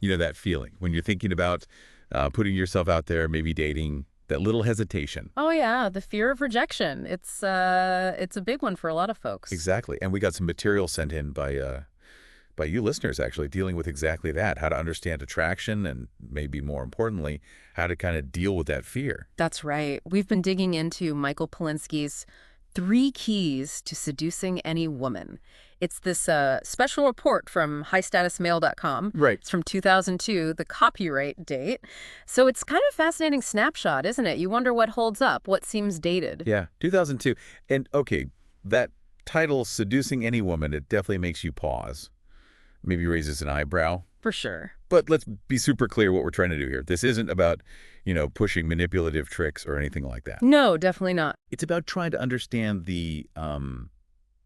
You know that feeling when you're thinking about putting yourself out there, maybe dating, that little hesitation. Oh yeah, the fear of rejection. It's a big one for a lot of folks. Exactly. And we got some material sent in by you listeners, actually, dealing with exactly that, how to understand attraction and maybe more importantly, how to kind of deal with that fear. That's right. We've been digging into Michael Pilinski's Three Keys to Seducing Any Woman. It's this special report from highstatusmail.com. Right. It's from 2002, the copyright date. So it's kind of a fascinating snapshot, isn't it? You wonder what holds up, what seems dated. Yeah, 2002. And okay, that title, Seducing Any Woman, it definitely makes you pause. Maybe raises an eyebrow. For sure. But let's be super clear what we're trying to do here. This isn't about, pushing manipulative tricks or anything like that. No, definitely not. It's about trying to understand the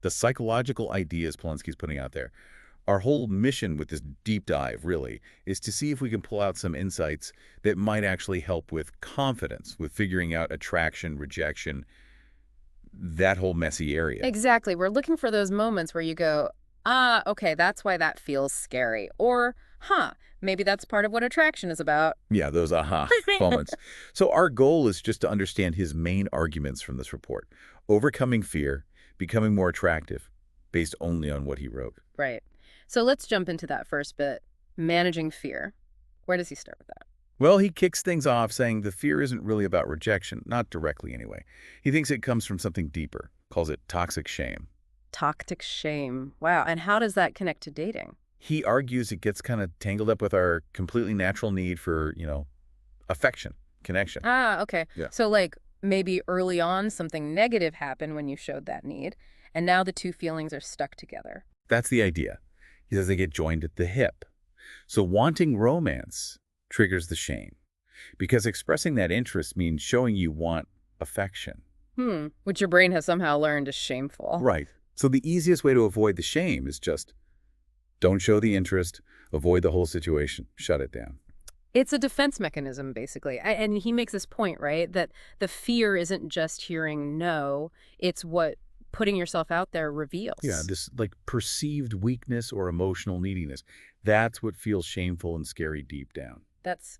psychological ideas Polanski's putting out there. Our whole mission with this deep dive, really, is to see if we can pull out some insights that might actually help with confidence, with figuring out attraction, rejection, that whole messy area. Exactly. We're looking for those moments where you go, okay, that's why that feels scary. Or, maybe that's part of what attraction is about. Yeah, those aha moments. So our goal is just to understand his main arguments from this report. Overcoming fear, becoming more attractive, based only on what he wrote. Right. So let's jump into that first bit. Managing fear. Where does he start with that? Well, he kicks things off saying the fear isn't really about rejection, not directly anyway. He thinks it comes from something deeper, calls it toxic shame. Toxic shame. Wow. And how does that connect to dating? He argues it gets kind of tangled up with our completely natural need for, affection, connection. Okay. Yeah. So like maybe early on something negative happened when you showed that need, and now the two feelings are stuck together. That's the idea. He says they get joined at the hip. So wanting romance triggers the shame because expressing that interest means showing you want affection. Which your brain has somehow learned is shameful. Right. So the easiest way to avoid the shame is just don't show the interest, avoid the whole situation, shut it down. It's a defense mechanism, basically. And he makes this point, right, that the fear isn't just hearing no, it's what putting yourself out there reveals. Yeah, this like perceived weakness or emotional neediness. That's what feels shameful and scary deep down. That's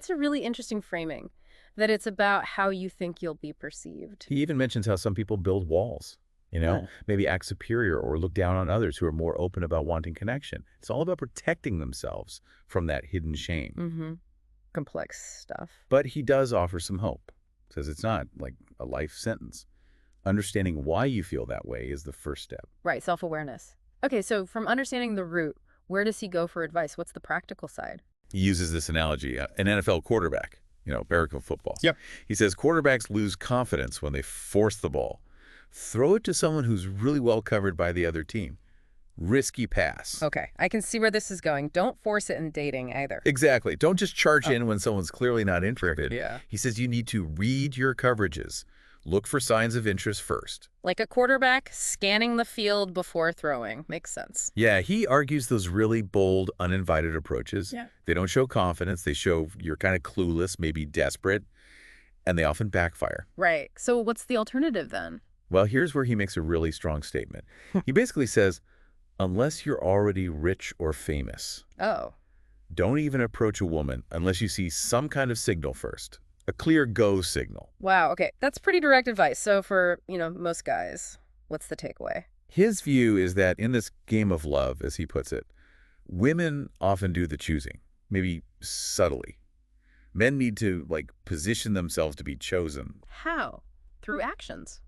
a really interesting framing, that it's about how you think you'll be perceived. He even mentions how some people build walls, maybe act superior or look down on others who are more open about wanting connection. It's all about protecting themselves from that hidden shame. Complex stuff. But he does offer some hope. Says it's not like a life sentence. Understanding why you feel that way is the first step. Right, self-awareness. Okay, so from understanding the root, where does he go for advice? What's the practical side? He uses this analogy, an NFL quarterback, American football. Yep. He says quarterbacks lose confidence when they force the ball. Throw it to someone who's really well covered by the other team. Risky pass. Okay, I can see where this is going. Don't force it in dating either. Exactly. Don't just charge in when someone's clearly not interested. Yeah. He says you need to read your coverages. Look for signs of interest first. Like a quarterback scanning the field before throwing. Makes sense. Yeah, he argues those really bold, uninvited approaches. Yeah. They don't show confidence. They show you're kind of clueless, maybe desperate, and they often backfire. Right. So what's the alternative then? Well, here's where he makes a really strong statement. He basically says, unless you're already rich or famous, Oh. don't even approach a woman unless you see some kind of signal first. A clear go signal. Wow, okay. That's pretty direct advice. So for, most guys, what's the takeaway? His view is that in this game of love, as he puts it, women often do the choosing, maybe subtly. Men need to, position themselves to be chosen. How? Through actions.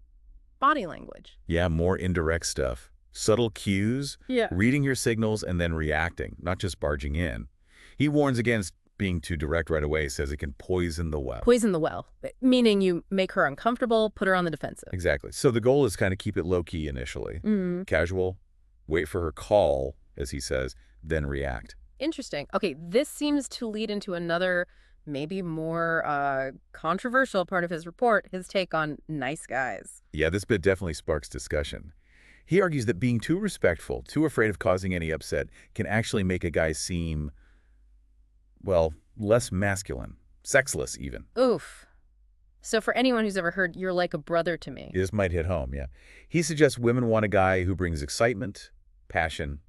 Body language. Yeah, more indirect stuff. Subtle cues, Yeah. reading your signals, and then reacting, not just barging in. He warns against being too direct right away, says it can poison the well. Poison the well, meaning you make her uncomfortable, put her on the defensive. Exactly. So the goal is kind of keep it low-key initially. Casual, wait for her call, as he says, then react. Interesting. Okay, this seems to lead into another, maybe more controversial part of his report, his take on nice guys. Yeah, this bit definitely sparks discussion. He argues that being too respectful, too afraid of causing any upset, can actually make a guy seem, less masculine, sexless even. Oof. So for anyone who's ever heard, you're like a brother to me. This might hit home, yeah. He suggests women want a guy who brings excitement, passion,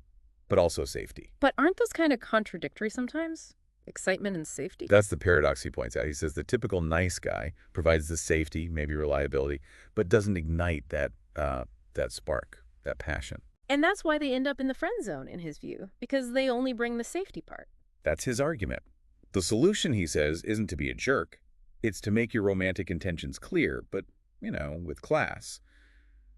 but also safety. But aren't those kind of contradictory sometimes? Excitement and safety? That's the paradox he points out. He says the typical nice guy provides the safety, maybe reliability, but doesn't ignite that spark, that passion. And that's why they end up in the friend zone, in his view, because they only bring the safety part. That's his argument. The solution, he says, isn't to be a jerk. It's to make your romantic intentions clear, but, with class.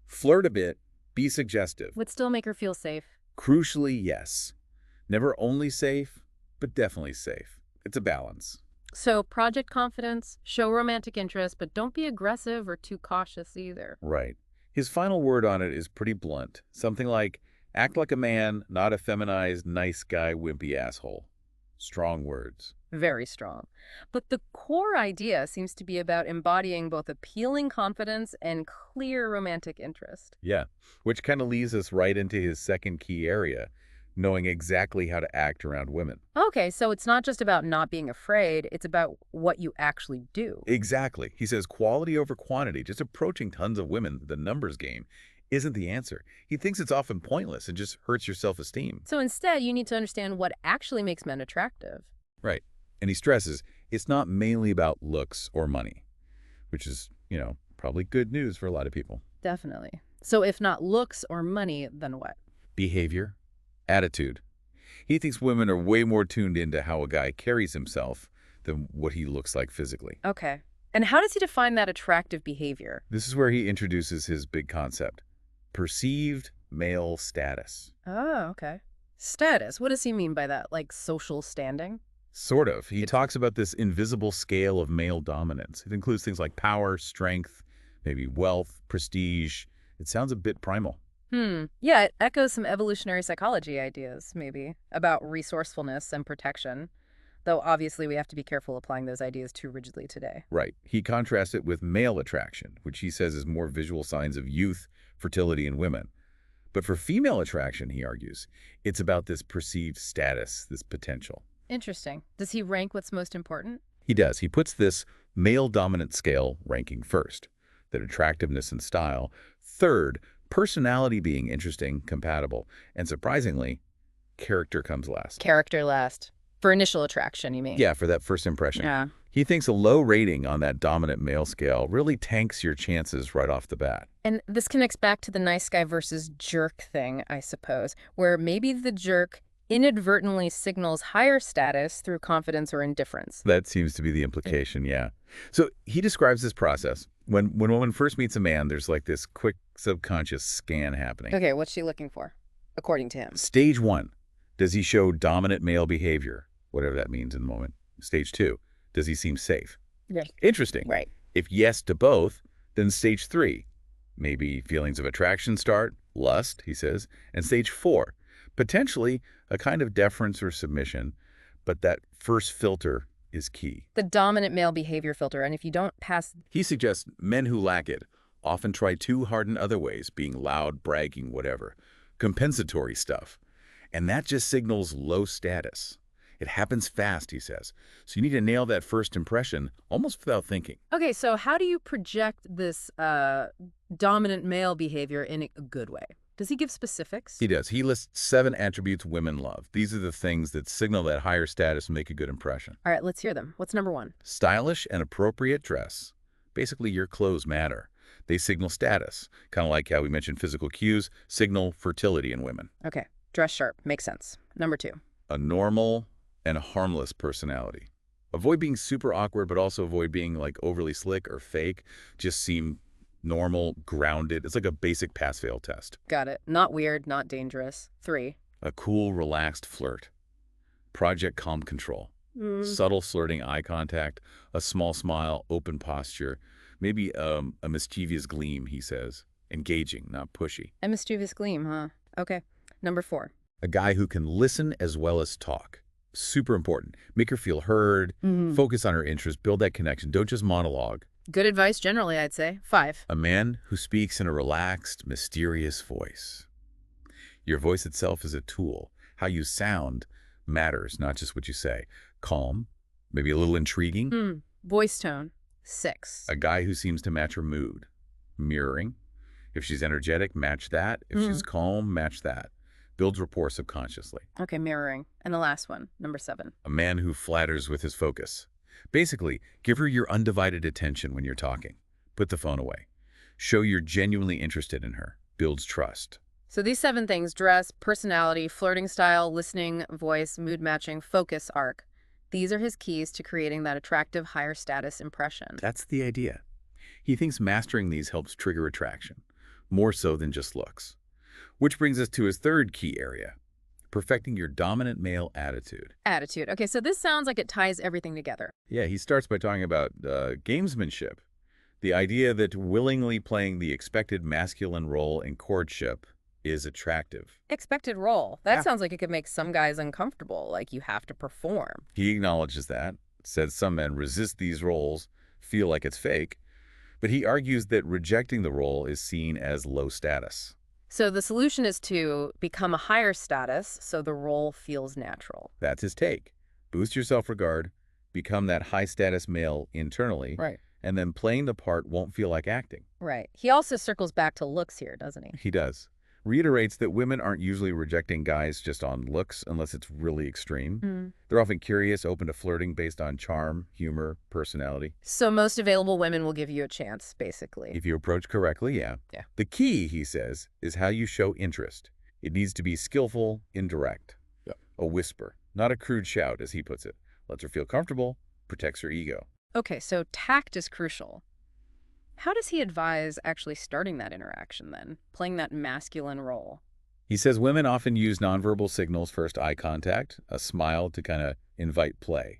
Flirt a bit, be suggestive. Would still make her feel safe. Crucially, yes. Never only safe, but definitely safe. It's a balance. So, project confidence, show romantic interest, but don't be aggressive or too cautious either. Right. His final word on it is pretty blunt. Something like, act like a man, not a feminized, nice guy, wimpy asshole. Strong words. Very strong. But the core idea seems to be about embodying both appealing confidence and clear romantic interest. Yeah, which kind of leads us right into his second key area, knowing exactly how to act around women. Okay, so it's not just about not being afraid, it's about what you actually do. Exactly. He says quality over quantity, just approaching tons of women, the numbers game, isn't the answer. He thinks it's often pointless and just hurts your self-esteem. So instead, you need to understand what actually makes men attractive. Right. And he stresses it's not mainly about looks or money, which is, probably good news for a lot of people. Definitely. So if not looks or money, then what? Behavior, attitude. He thinks women are way more tuned into how a guy carries himself than what he looks like physically. Okay. And how does he define that attractive behavior? This is where he introduces his big concept, perceived male status. Oh, okay. Status. What does he mean by that? Like social standing? Sort of. He talks about this invisible scale of male dominance. It includes things like power, strength, maybe wealth, prestige. It sounds a bit primal. Yeah, it echoes some evolutionary psychology ideas, maybe, about resourcefulness and protection. Though obviously we have to be careful applying those ideas too rigidly today. Right. He contrasts it with male attraction, which he says is more visual signs of youth, fertility in women. But for female attraction, he argues, it's about this perceived status, this potential. Interesting. Does he rank what's most important? He does. He puts this male dominant scale ranking first, then attractiveness and style. Third, personality being interesting, compatible. And surprisingly, character comes last. Character last. For initial attraction, you mean? Yeah, for that first impression. Yeah. He thinks a low rating on that dominant male scale really tanks your chances right off the bat. And this connects back to the nice guy versus jerk thing, I suppose, where maybe the jerk inadvertently signals higher status through confidence or indifference. That seems to be the implication, yeah. So he describes this process. When a woman first meets a man, there's like this quick subconscious scan happening. Okay, what's she looking for, according to him? Stage 1, does he show dominant male behavior? Whatever that means in the moment. Stage 2, does he seem safe? Yeah. Interesting. Right. If yes to both, then stage 3, maybe feelings of attraction start, lust, he says, and stage 4, potentially a kind of deference or submission, but that first filter is key. The dominant male behavior filter, and if you don't pass... He suggests men who lack it often try too hard in other ways, being loud, bragging, whatever, compensatory stuff. And that just signals low status. It happens fast, he says. So you need to nail that first impression almost without thinking. Okay, so how do you project this dominant male behavior in a good way? Does he give specifics? He does. He lists 7 attributes women love. These are the things that signal that higher status and make a good impression. All right, let's hear them. What's number 1? Stylish and appropriate dress. Basically, your clothes matter. They signal status, kind of like how we mentioned physical cues signal fertility in women. Okay, dress sharp. Makes sense. Number 2. A normal and a harmless personality. Avoid being super awkward, but also avoid being like overly slick or fake. Just seem normal, grounded. It's like a basic pass-fail test. Got it. Not weird, not dangerous. 3. A cool, relaxed flirt. Project calm control. Subtle flirting eye contact, a small smile, open posture, maybe a mischievous gleam, he says. Engaging, not pushy. A mischievous gleam, huh? Okay. Number 4. A guy who can listen as well as talk. Super important. Make her feel heard, focus on her interests, build that connection. Don't just monologue. Good advice generally, I'd say. 5. A man who speaks in a relaxed, mysterious voice. Your voice itself is a tool. How you sound matters, not just what you say. Calm, maybe a little intriguing. Voice tone. 6. A guy who seems to match her mood. Mirroring. If she's energetic, match that. If she's calm, match that. builds rapport subconsciously. Okay, mirroring. And the last one, number 7. A man who flatters with his focus. Basically, give her your undivided attention when you're talking. Put the phone away. Show you're genuinely interested in her. Builds trust. So these 7 things: dress, personality, flirting style, listening, voice, mood matching, focus, arc. These are his keys to creating that attractive, higher status impression. That's the idea. He thinks mastering these helps trigger attraction, more so than just looks. Which brings us to his third key area, perfecting your dominant male attitude. Attitude. Okay, so this sounds like it ties everything together. Yeah, he starts by talking about gamesmanship, the idea that willingly playing the expected masculine role in courtship is attractive. Expected role. That Yeah. sounds like it could make some guys uncomfortable, like you have to perform. He acknowledges that, says some men resist these roles, feel like it's fake, but he argues that rejecting the role is seen as low status. So the solution is to become a higher status so the role feels natural. That's his take. Boost your self-regard, become that high-status male internally, Right. and then playing the part won't feel like acting. Right. He also circles back to looks here, doesn't he? He does. Reiterates that women aren't usually rejecting guys just on looks unless it's really extreme. Mm. They're often curious, open to flirting based on charm, humor, personality. So most available women will give you a chance, basically. If you approach correctly, yeah. Yeah. The key, he says, is how you show interest. It needs to be skillful, indirect. Yeah. A whisper, not a crude shout, as he puts it. Lets her feel comfortable, protects her ego. Okay, so tact is crucial. How does he advise actually starting that interaction then, playing that masculine role? He says women often use nonverbal signals, first eye contact, a smile to kind of invite play.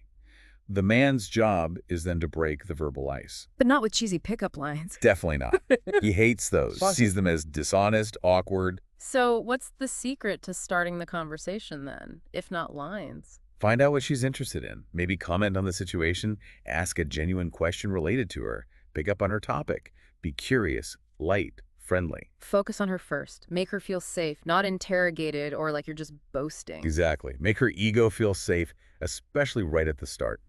The man's job is then to break the verbal ice. But not with cheesy pickup lines. Definitely not. He hates those, sees them as dishonest, awkward. So what's the secret to starting the conversation then, if not lines? Find out what she's interested in. Maybe comment on the situation, ask a genuine question related to her, pick up on her topic, be curious, light, friendly. Focus on her first. Make her feel safe, not interrogated or like you're just boasting. Exactly. Make her ego feel safe, especially right at the start.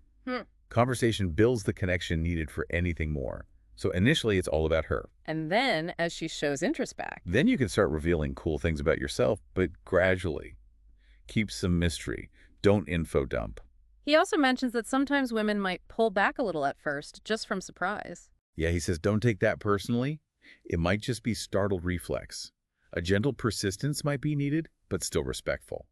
Conversation builds the connection needed for anything more. So initially, it's all about her. And then, as she shows interest back. Then you can start revealing cool things about yourself, but gradually. Keep some mystery. Don't info dump. He also mentions that sometimes women might pull back a little at first, just from surprise. Yeah, he says, don't take that personally. It might just be startled reflex. A gentle persistence might be needed, but still respectful.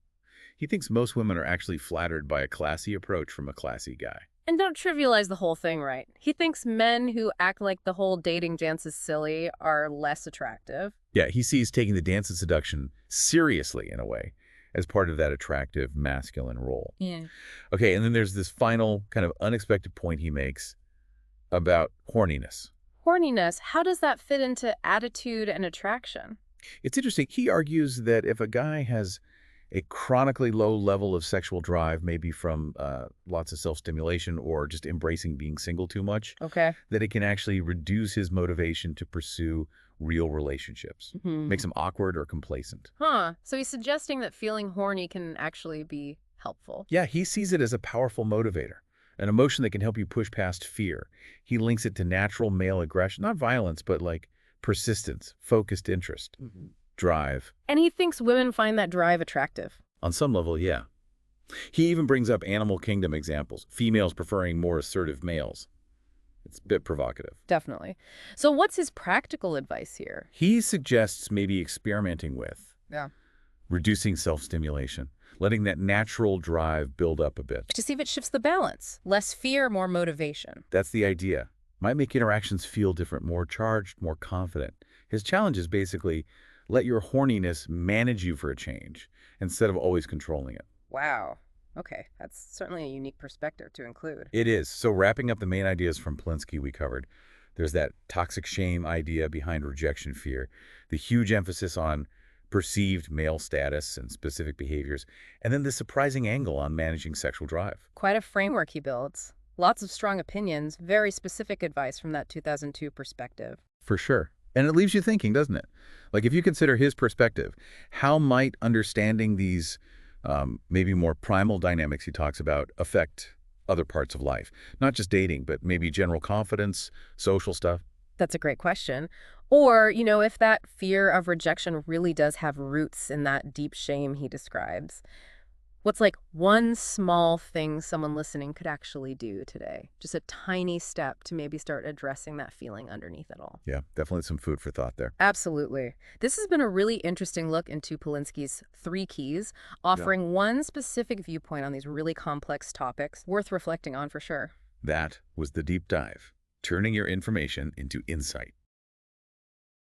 He thinks most women are actually flattered by a classy approach from a classy guy. And don't trivialize the whole thing, right? He thinks men who act like the whole dating dance is silly are less attractive. Yeah, he sees taking the dance of seduction seriously, in a way, as part of that attractive masculine role. Yeah. Okay, and then there's this final kind of unexpected point he makes about horniness. Horniness, how does that fit into attitude and attraction? It's interesting. He argues that if a guy has a chronically low level of sexual drive, maybe from lots of self-stimulation or just embracing being single too much, Okay. that it can actually reduce his motivation to pursue real relationships. Makes him awkward or complacent. Huh. So he's suggesting that feeling horny can actually be helpful. Yeah, he sees it as a powerful motivator, an emotion that can help you push past fear. He links it to natural male aggression, not violence, but like persistence, focused interest, drive. And he thinks women find that drive attractive. On some level, yeah. He even brings up animal kingdom examples, females preferring more assertive males. It's a bit provocative. Definitely. So what's his practical advice here? He suggests maybe experimenting with reducing self-stimulation, letting that natural drive build up a bit. To see if it shifts the balance. Less fear, more motivation. That's the idea. Might make interactions feel different, more charged, more confident. His challenge is basically let your horniness manage you for a change instead of always controlling it. Wow. Okay, that's certainly a unique perspective to include. It is. So wrapping up the main ideas from Pilinski we covered, there's that toxic shame idea behind rejection fear, the huge emphasis on perceived male status and specific behaviors, and then the surprising angle on managing sexual drive. Quite a framework he builds. Lots of strong opinions, very specific advice from that 2002 perspective. For sure. And it leaves you thinking, doesn't it? Like if you consider his perspective, how might understanding these maybe more primal dynamics he talks about affect other parts of life? Not just dating, but maybe general confidence, social stuff. That's a great question. Or, if that fear of rejection really does have roots in that deep shame he describes. What's like one small thing someone listening could actually do today? Just a tiny step to maybe start addressing that feeling underneath it all. Yeah, definitely some food for thought there. Absolutely. This has been a really interesting look into Polinsky's three keys, Yeah. offering one specific viewpoint on these really complex topics, worth reflecting on for sure. That was the deep dive, turning your information into insight.